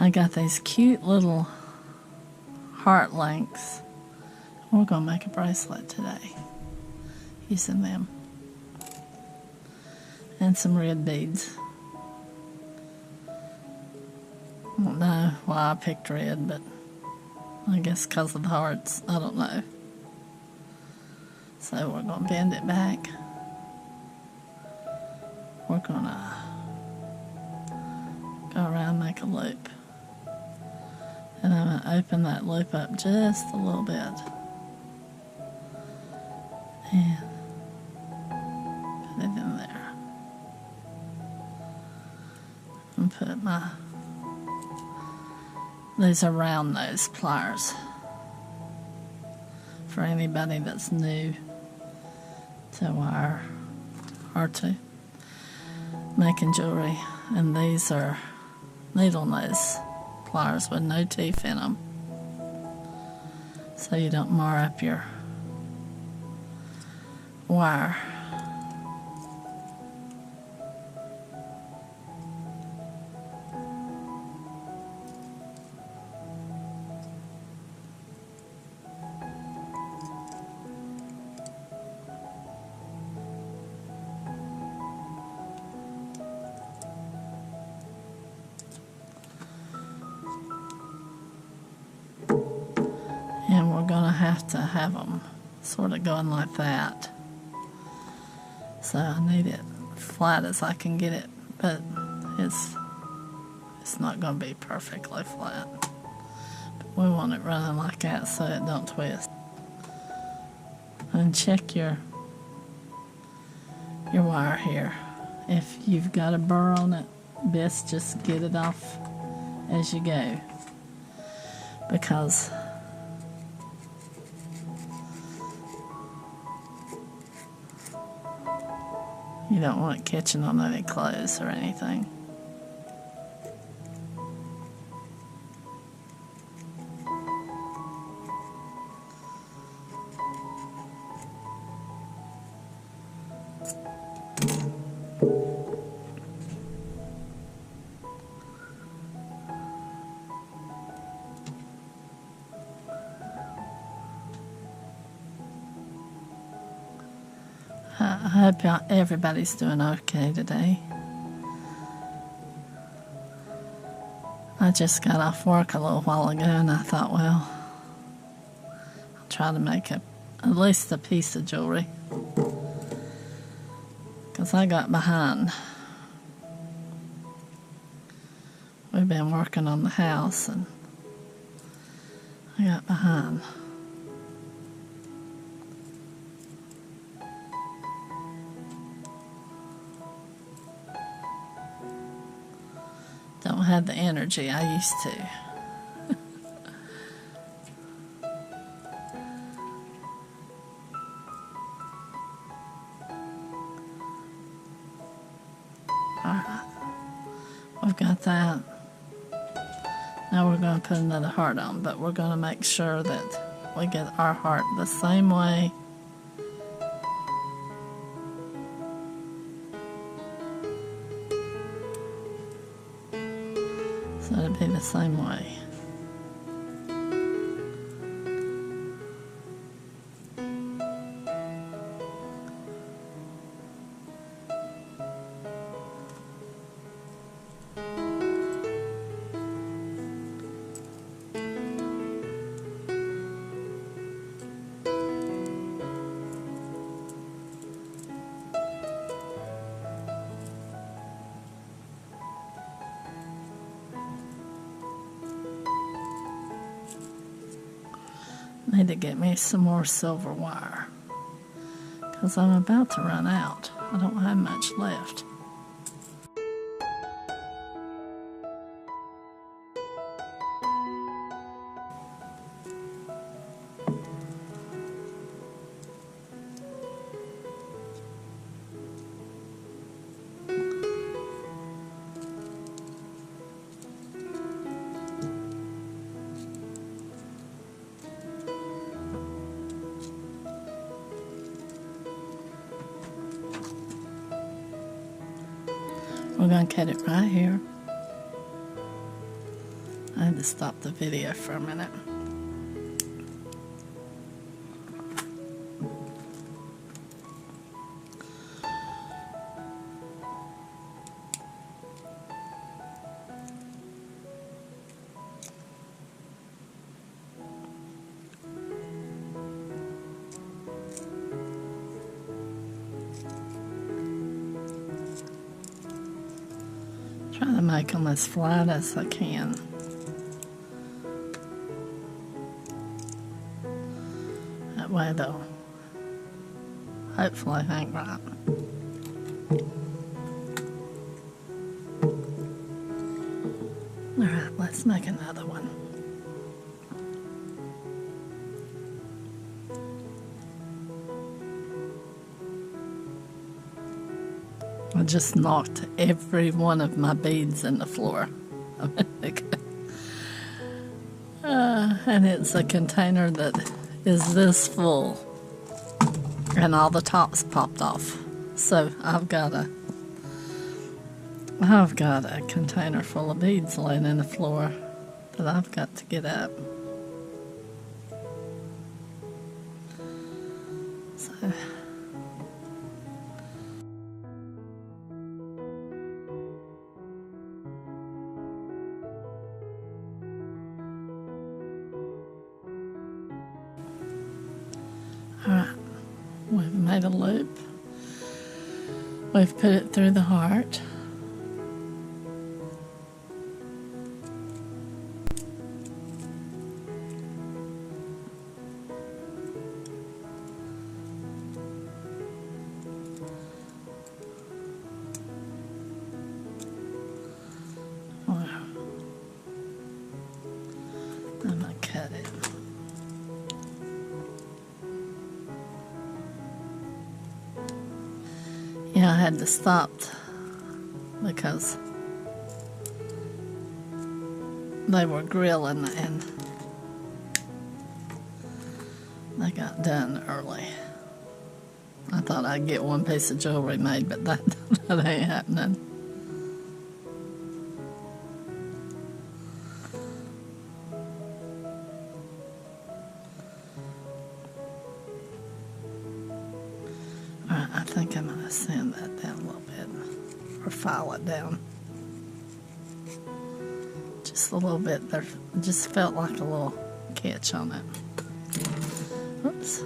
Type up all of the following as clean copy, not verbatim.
I got these cute little heart links. We're going to make a bracelet today using them. And some red beads. I don't know why I picked red, but I guess because of the hearts. I don't know. So we're going to bend it back. We're going to go around and make a loop. And I'm going to open that loop up just a little bit. And put it in there. And put these are round nose pliers. For anybody that's new to wire or to making jewelry. And these are needle nose pliers with no teeth in them, so you don't mar up your wire. And we're going to have them sort of going like that. So I need it flat as I can get it, but it's not going to be perfectly flat. But we want it running like that so it don't twist. And check your wire here. If you've got a burr on it, best just get it off as you go, because you don't want it catching on any clothes or anything. I hope everybody's doing okay today. I just got off work a little while ago and I thought, well, I'll try to make at least a piece of jewelry, because I got behind. We've been working on the house and I got behind. Don't have the energy I used to. Alright, we've got that. Now we're going to put another heart on, but we're going to make sure that we get our heart the same way so it'll be the same way. Need to get me some more silver wire, because I'm about to run out. I don't have much left. We're going to cut it right here. I had to stop the video for a minute. Try to make them as flat as I can. That way they'll hopefully hang right. Alright, let's make another one. I just knocked every one of my beads in the floor a minute ago. And it's a container that is this full, and all the tops popped off. So I've got a container full of beads laying in the floor that I've got to get up. So alright, we've made a loop. We've put it through the heart. Wow. I'm gonna cut it. Yeah, I had to stop because they were grilling and they got done early. I thought I'd get one piece of jewelry made, but that ain't happening. I think I'm going to sand that down a little bit, or file it down. Just a little bit. There just felt like a little catch on it. Oops.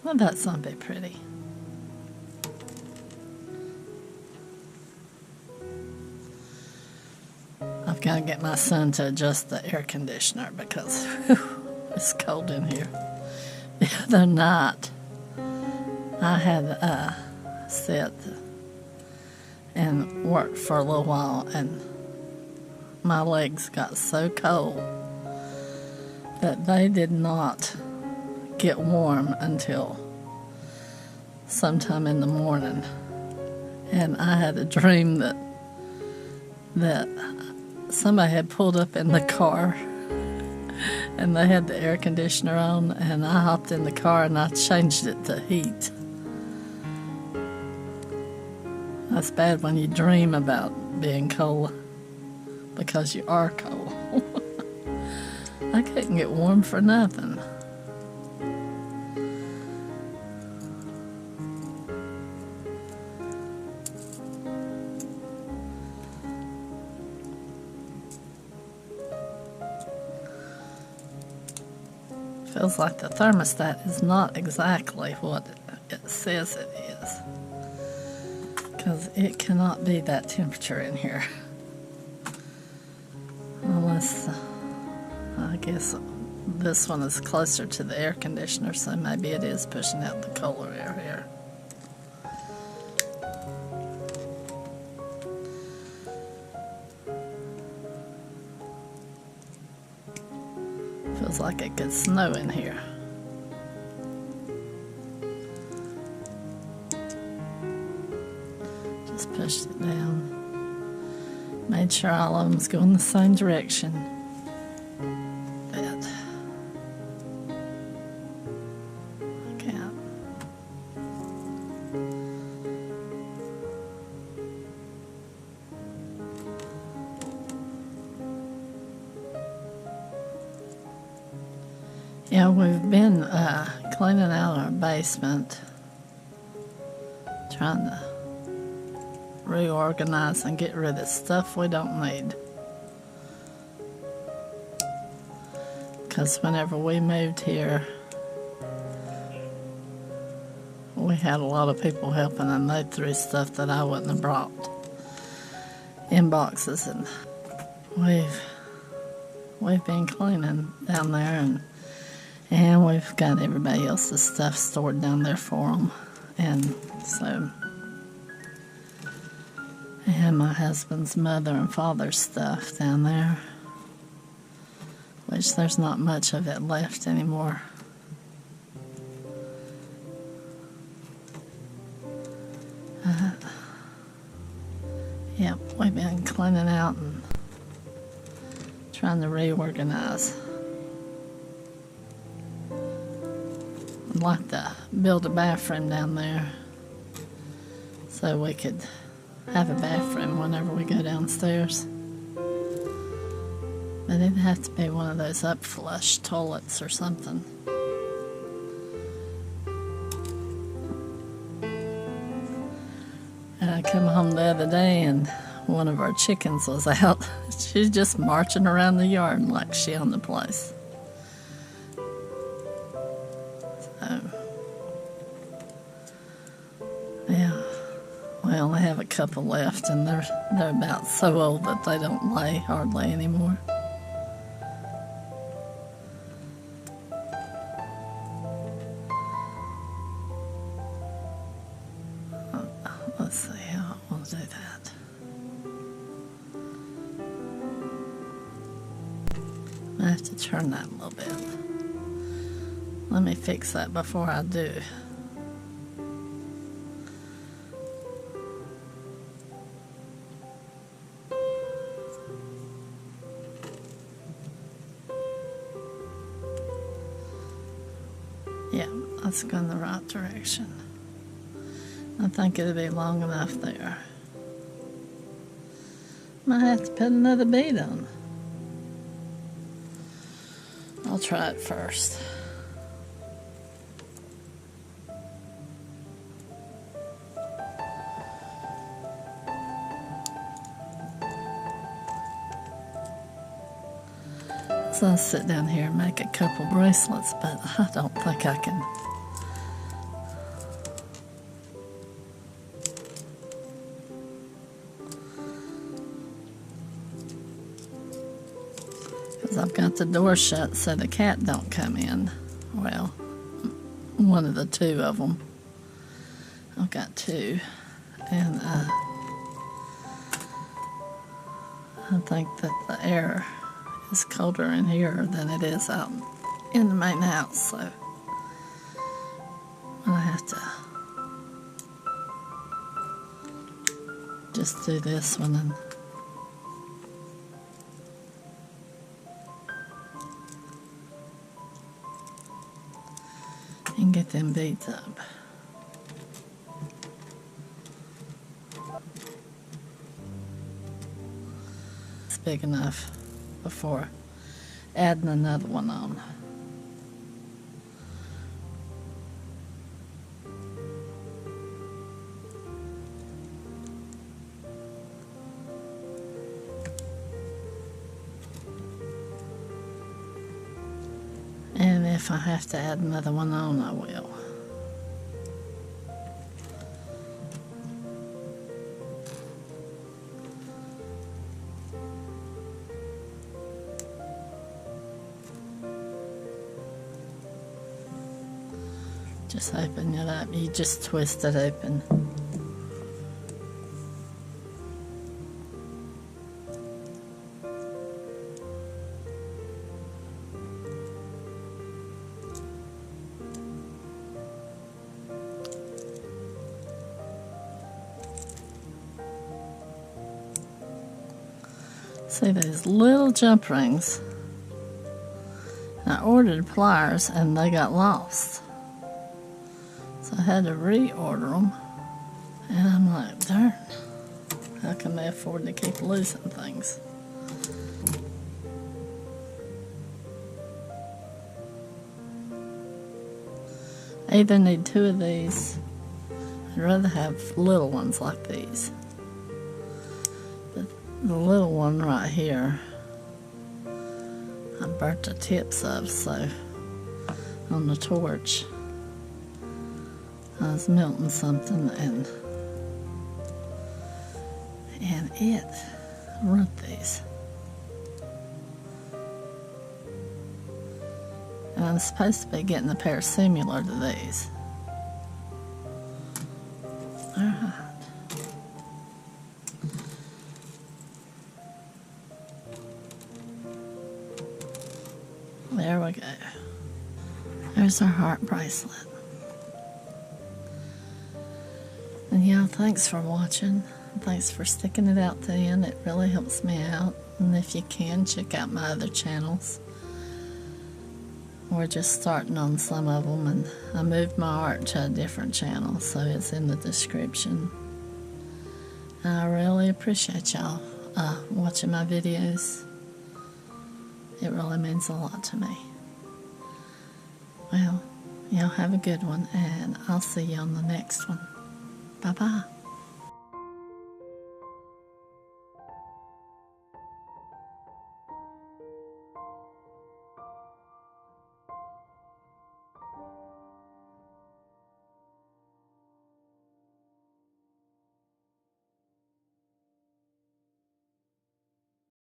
Well, that's not a bit pretty. I've got to get my son to adjust the air conditioner because it's cold in here. The other night, I had sit and worked for a little while, and my legs got so cold that they did not get warm until sometime in the morning. And I had a dream that somebody had pulled up in the car and they had the air conditioner on, and I hopped in the car and I changed it to heat. That's bad when you dream about being cold because you are cold. I couldn't get warm for nothing. Feels like the thermostat is not exactly what it says it is, because it cannot be that temperature in here unless I guess this one is closer to the air conditioner, so maybe it is pushing out the colder air here. Feels like it could snow in here. Just pushed it down. Made sure all of them's going the same direction. But I can't. Yeah, we've been cleaning out our basement, trying to reorganize and get rid of stuff we don't need. Because whenever we moved here, we had a lot of people helping, and they threw stuff that I wouldn't have brought in boxes, and we've been cleaning down there, and we've got everybody else's stuff stored down there for them, and so. And my husband's mother and father's stuff down there, which there's not much of it left anymore. Yep, we've been cleaning out and trying to reorganize. I'd like to build a bathroom down there so we could have a bathroom whenever we go downstairs. But it'd have to be one of those up-flush toilets or something. And I come home the other day and one of our chickens was out. She's just marching around the yard like she owned the place. So, yeah. We only have a couple left, and they're about so old that they don't lay hardly anymore. Let's see how I want to do that. I have to turn that a little bit. Let me fix that before I do. Yeah, that's going the right direction. I think it'll be long enough there. Might have to put another bead on. I'll try it first. So I'll sit down here and make a couple bracelets, but I don't think I can. Because I've got the door shut so the cat don't come in. Well, one of the two of them. I've got two. And I think that the air is colder in here than it is out in the main house, so I have to just do this one and get them beads up. It's big enough before adding another one on. And if I have to add another one on, I will. Just open it up. You just twist it open. See these little jump rings? I ordered pliers and they got lost. So I had to reorder them. And I'm like, darn, how can they afford to keep losing things? I either need 2 of these. I'd rather have little ones like these. But the little one right here, I burnt the tips of, so on the torch, I was melting something and it ruined these. And I'm supposed to be getting a pair similar to these. Alright. There we go. There's our heart bracelet. And yeah, thanks for watching. Thanks for sticking it out to the end. It really helps me out. And if you can, check out my other channels. We're just starting on some of them, and I moved my art to a different channel, so it's in the description. I really appreciate y'all watching my videos. It really means a lot to me. Well, y'all have a good one, and I'll see you on the next one. Bye-bye.